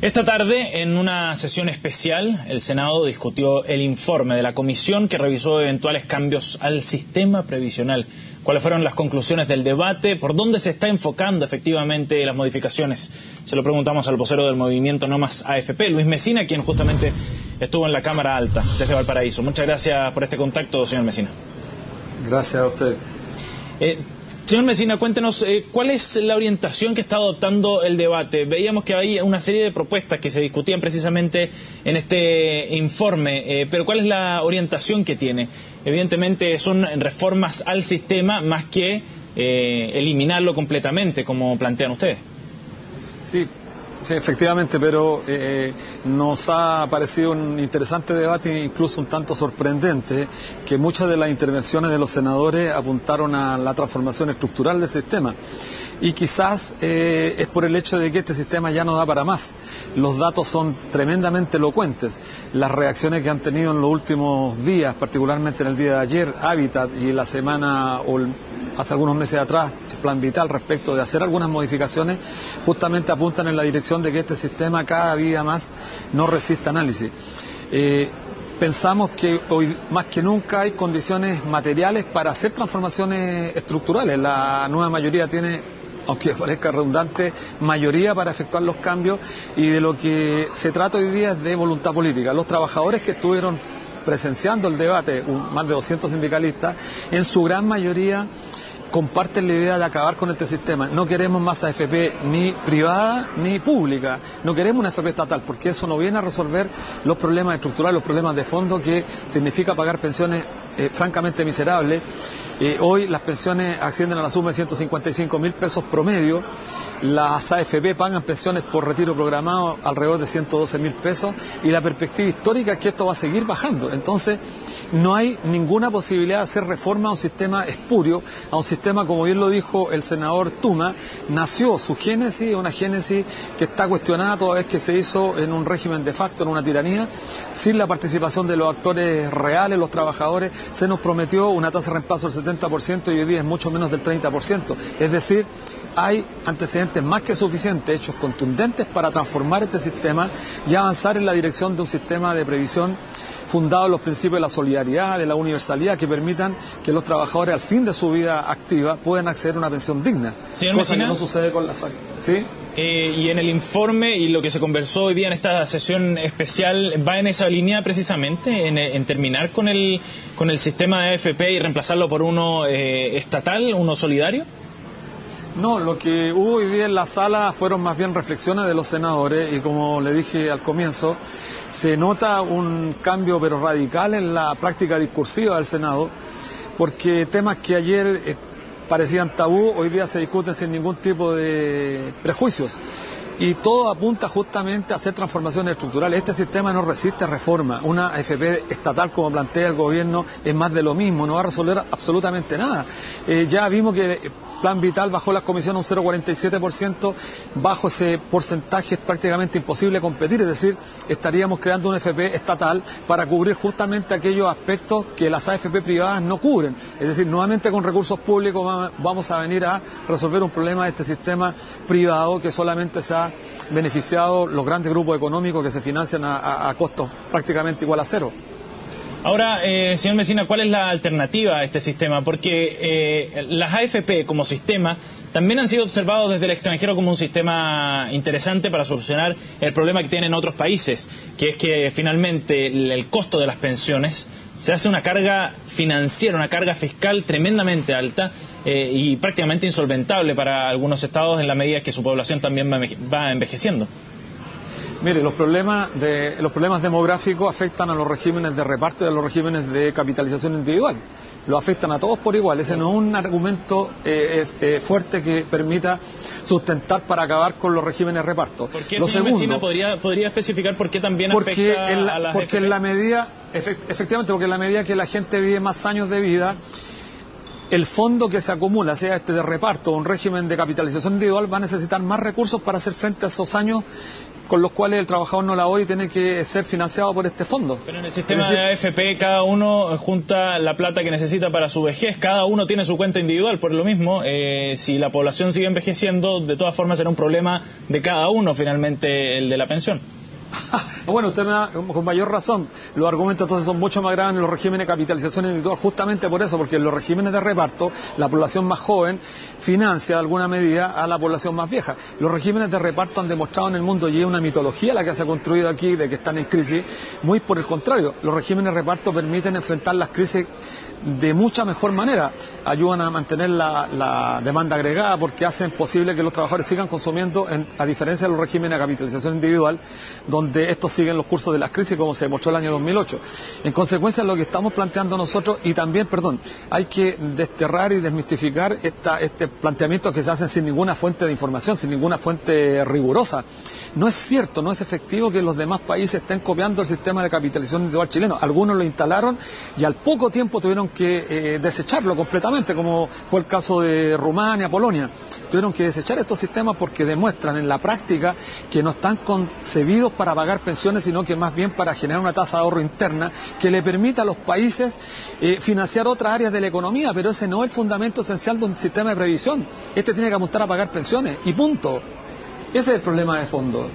Esta tarde, en una sesión especial, el Senado discutió el informe de la comisión que revisó eventuales cambios al sistema previsional. ¿Cuáles fueron las conclusiones del debate? ¿Por dónde se está enfocando efectivamente las modificaciones? Se lo preguntamos al vocero del movimiento No Más AFP, Luis Mesina, quien justamente estuvo en la Cámara Alta desde Valparaíso. Muchas gracias por este contacto, señor Mesina. Gracias a usted. Señor Mesina, cuéntenos, ¿cuál es la orientación que está adoptando el debate? Veíamos que hay una serie de propuestas que se discutían precisamente en este informe, pero ¿cuál es la orientación que tiene? Evidentemente son reformas al sistema más que eliminarlo completamente, como plantean ustedes. Sí, efectivamente, pero nos ha parecido un interesante debate, incluso un tanto sorprendente, que muchas de las intervenciones de los senadores apuntaron a la transformación estructural del sistema. Y quizás es por el hecho de que este sistema ya no da para más. Los datos son tremendamente elocuentes. Las reacciones que han tenido en los últimos días, particularmente en el día de ayer, Hábitat, y la semana o hace algunos meses atrás, Plan Vital, respecto de hacer algunas modificaciones, justamente apuntan en la dirección de que este sistema cada día más no resiste análisis. Pensamos que hoy más que nunca hay condiciones materiales para hacer transformaciones estructurales. La nueva mayoría tiene, aunque parezca redundante, mayoría para efectuar los cambios, y de lo que se trata hoy día es de voluntad política. Los trabajadores que estuvieron presenciando el debate, más de 200 sindicalistas, en su gran mayoría comparten la idea de acabar con este sistema. No queremos más AFP ni privada ni pública, no queremos una AFP estatal, porque eso no viene a resolver los problemas estructurales, los problemas de fondo que significa pagar pensiones francamente miserables. Hoy las pensiones ascienden a la suma de 155.000 pesos promedio. Las AFP pagan pensiones por retiro programado alrededor de 112.000 pesos, y la perspectiva histórica es que esto va a seguir bajando. Entonces no hay ninguna posibilidad de hacer reforma a un sistema espurio, a un sistema, como bien lo dijo el senador Tuma, nació su génesis, una génesis que está cuestionada toda vez que se hizo en un régimen de facto, en una tiranía, sin la participación de los actores reales, los trabajadores. Se nos prometió una tasa de reemplazo del 70% y hoy día es mucho menos del 30%. Es decir, hay antecedentes más que suficientes, hechos contundentes para transformar este sistema y avanzar en la dirección de un sistema de previsión fundado en los principios de la solidaridad, de la universalidad, que permitan que los trabajadores al fin de su vida activa puedan acceder a una pensión digna. Señor cosa Mesina, que no sucede con la SAC. ¿Sí? Y en el informe y lo que se conversó hoy día en esta sesión especial, ¿va en esa línea precisamente, en terminar con el sistema de AFP y reemplazarlo por uno estatal, uno solidario? No, lo que hubo hoy día en la sala fueron más bien reflexiones de los senadores, y como le dije al comienzo, se nota un cambio pero radical en la práctica discursiva del Senado, porque temas que ayer parecían tabú, hoy día se discuten sin ningún tipo de prejuicios. Y todo apunta justamente a hacer transformaciones estructurales. Este sistema no resiste reforma. Una AFP estatal, como plantea el gobierno, es más de lo mismo, no va a resolver absolutamente nada. Ya vimos que Plan Vital bajó las comisiones un 0,47%, bajo ese porcentaje es prácticamente imposible competir, es decir, estaríamos creando una AFP estatal para cubrir justamente aquellos aspectos que las AFP privadas no cubren. Es decir, nuevamente con recursos públicos vamos a venir a resolver un problema de este sistema privado que solamente se ha beneficiado los grandes grupos económicos que se financian a costos prácticamente igual a cero. Ahora, señor Mesina, ¿cuál es la alternativa a este sistema? Porque las AFP como sistema también han sido observados desde el extranjero como un sistema interesante para solucionar el problema que tienen otros países, que es que finalmente el costo de las pensiones se hace una carga financiera, una carga fiscal tremendamente alta y prácticamente insolventable para algunos estados en la medida que su población también va envejeciendo. Mire, los problemas demográficos afectan a los regímenes de reparto y a los regímenes de capitalización individual. Lo afectan a todos por igual. Ese no es un argumento fuerte que permita sustentar para acabar con los regímenes de reparto. ¿Por qué, señor Mesina, podría especificar por qué también afecta a las porque en la medida, efectivamente, porque en la medida que la gente vive más años de vida, el fondo que se acumula, sea este de reparto o un régimen de capitalización individual, va a necesitar más recursos para hacer frente a esos años con los cuales el trabajador no labora y tiene que ser financiado por este fondo. Pero en el sistema de AFP cada uno junta la plata que necesita para su vejez, cada uno tiene su cuenta individual, por lo mismo, si la población sigue envejeciendo, de todas formas será un problema de cada uno finalmente el de la pensión. Bueno, usted me da con mayor razón. Los argumentos entonces son mucho más graves en los regímenes de capitalización individual, justamente por eso, porque en los regímenes de reparto la población más joven financia de alguna medida a la población más vieja. Los regímenes de reparto han demostrado en el mundo, y es una mitología la que se ha construido aquí de que están en crisis, muy por el contrario. Los regímenes de reparto permiten enfrentar las crisis de mucha mejor manera, ayudan a mantener la demanda agregada porque hacen posible que los trabajadores sigan consumiendo, a diferencia de los regímenes de capitalización individual, donde estos siguen los cursos de las crisis, como se demostró el año 2008. En consecuencia, lo que estamos planteando nosotros, y también, hay que desterrar y desmistificar este planteamiento que se hacen sin ninguna fuente de información, sin ninguna fuente rigurosa. No es cierto, no es efectivo que los demás países estén copiando el sistema de capitalización individual chileno. Algunos lo instalaron y al poco tiempo tuvieron que desecharlo completamente, como fue el caso de Rumania, Polonia. Tuvieron que desechar estos sistemas porque demuestran en la práctica que no están concebidos para pagar pensiones, sino que más bien para generar una tasa de ahorro interna que le permita a los países financiar otras áreas de la economía, pero ese no es el fundamento esencial de un sistema de previsión. Este tiene que apuntar a pagar pensiones y punto. Ese es el problema de fondo.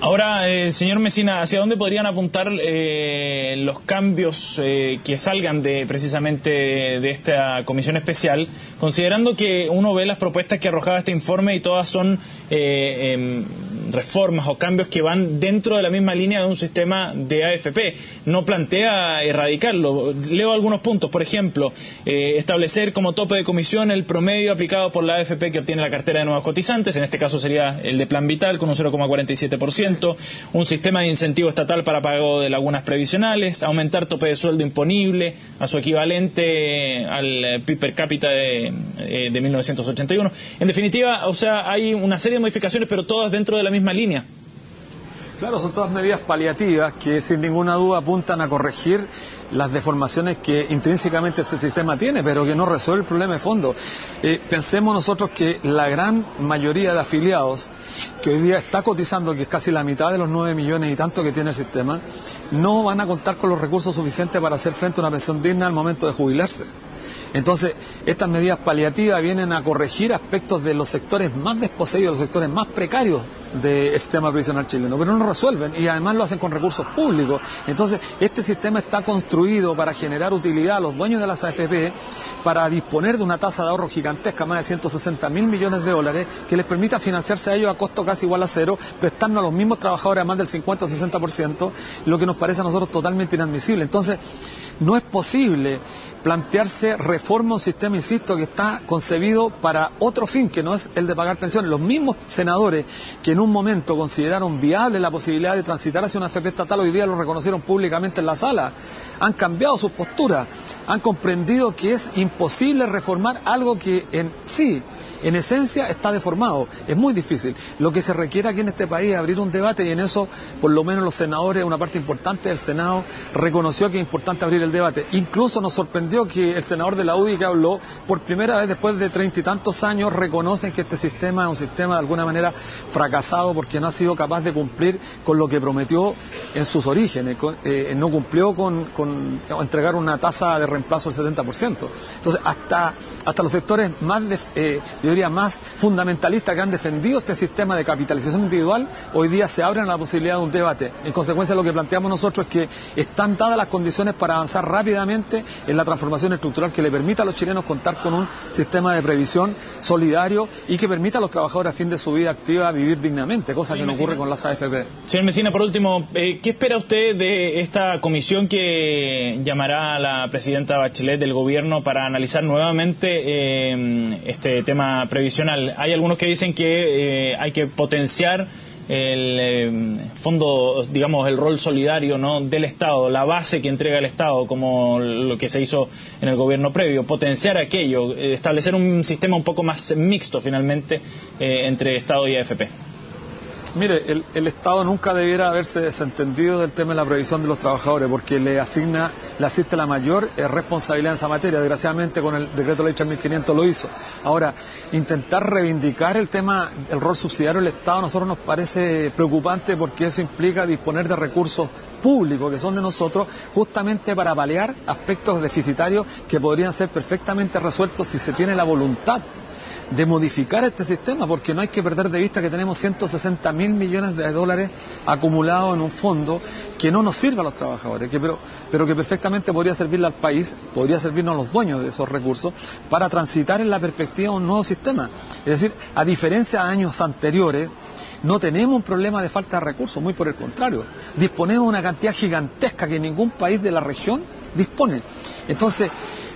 Ahora, señor Mesina, ¿hacia dónde podrían apuntar los cambios que salgan precisamente de esta comisión especial, considerando que uno ve las propuestas que arrojaba este informe y todas son reformas o cambios que van dentro de la misma línea de un sistema de AFP? No plantea erradicarlo. Leo algunos puntos. Por ejemplo, establecer como tope de comisión el promedio aplicado por la AFP que obtiene la cartera de nuevos cotizantes. En este caso sería el de Plan Vital con un 0,47%. Un sistema de incentivo estatal para pago de lagunas previsionales, aumentar tope de sueldo imponible a su equivalente al PIB per cápita de 1981. En definitiva, o sea, hay una serie de modificaciones, pero todas dentro de la misma línea. Claro, son todas medidas paliativas que sin ninguna duda apuntan a corregir las deformaciones que intrínsecamente este sistema tiene, pero que no resuelve el problema de fondo. Pensemos nosotros que la gran mayoría de afiliados que hoy día está cotizando, que es casi la mitad de los 9 millones y tanto que tiene el sistema, no van a contar con los recursos suficientes para hacer frente a una pensión digna al momento de jubilarse. Entonces, estas medidas paliativas vienen a corregir aspectos de los sectores más desposeídos, los sectores más precarios del sistema previsional chileno, pero no lo resuelven y además lo hacen con recursos públicos. Entonces, este sistema está construido para generar utilidad a los dueños de las AFP, para disponer de una tasa de ahorro gigantesca, más de 160.000 millones de dólares, que les permita financiarse a ellos a costo casi igual a cero, prestando a los mismos trabajadores a más del 50 o 60%, lo que nos parece a nosotros totalmente inadmisible. Entonces, no es posible plantearse reforma a un sistema, insisto, que está concebido para otro fin, que no es el de pagar pensiones. Los mismos senadores que en un momento consideraron viable la posibilidad de transitar hacia una AFP estatal, hoy día lo reconocieron públicamente en la sala, han cambiado sus posturas, han comprendido que es imposible reformar algo que en esencia está deformado. Es muy difícil. Lo que se requiere aquí en este país es abrir un debate, y en eso por lo menos los senadores, una parte importante del Senado, reconoció que es importante abrir el debate. Incluso nos sorprendió que el senador de la UDI que habló, por primera vez después de 30 y tantos años, reconocen que este sistema es un sistema de alguna manera fracasado porque no ha sido capaz de cumplir con lo que prometió en sus orígenes. No cumplió con entregar una tasa de reemplazo del 70%. Entonces, hasta los sectores más más fundamentalistas que han defendido este sistema de capitalización individual, hoy día se abren a la posibilidad de un debate. En consecuencia, lo que planteamos nosotros es que están dadas las condiciones para avanzar rápidamente en la transformación estructural que le permita a los chilenos contar con un sistema de previsión solidario y que permita a los trabajadores a fin de su vida activa vivir dignamente, cosa que no ocurre con las AFP. Señor Mesina, por último, ¿qué espera usted de esta comisión que llamará a la presidenta Bachelet del gobierno para analizar nuevamente este tema previsional? Hay algunos que dicen que hay que potenciar el fondo, digamos, el rol solidario, ¿no?, del Estado, la base que entrega el Estado, como lo que se hizo en el gobierno previo, potenciar aquello, establecer un sistema un poco más mixto finalmente entre Estado y AFP. Mire, el Estado nunca debiera haberse desentendido del tema de la previsión de los trabajadores, porque le asiste la mayor responsabilidad en esa materia. Desgraciadamente con el decreto ley 3500 lo hizo. Ahora, intentar reivindicar el rol subsidiario del Estado a nosotros nos parece preocupante, porque eso implica disponer de recursos públicos que son de nosotros, justamente para paliar aspectos deficitarios que podrían ser perfectamente resueltos si se tiene la voluntad de modificar este sistema, porque no hay que perder de vista que tenemos 160.000 millones de dólares acumulados en un fondo que no nos sirve a los trabajadores, pero que perfectamente podría servirle al país, podría servirnos a los dueños de esos recursos para transitar en la perspectiva de un nuevo sistema. Es decir, a diferencia de años anteriores, no tenemos un problema de falta de recursos, muy por el contrario, disponemos de una cantidad gigantesca que ningún país de la región dispone. Entonces,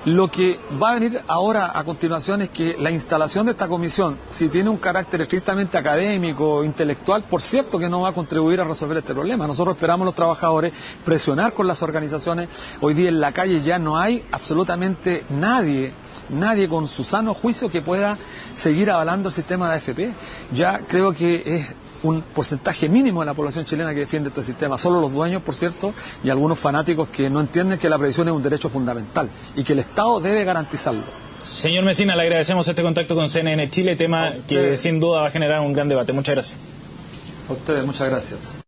lo que va a venir ahora a continuación es que la instalación de esta comisión, si tiene un carácter estrictamente académico, intelectual, por cierto que no va a contribuir a resolver este problema. Nosotros esperamos los trabajadores presionar con las organizaciones. Hoy día en la calle ya no hay absolutamente nadie con su sano juicio que pueda seguir avalando el sistema de AFP. Ya creo que es un porcentaje mínimo de la población chilena que defiende este sistema, solo los dueños, por cierto, y algunos fanáticos que no entienden que la previsión es un derecho fundamental y que el Estado debe garantizarlo. Señor Mesina, le agradecemos este contacto con CNN Chile, tema que sin duda va a generar un gran debate. Muchas gracias. A ustedes, muchas gracias.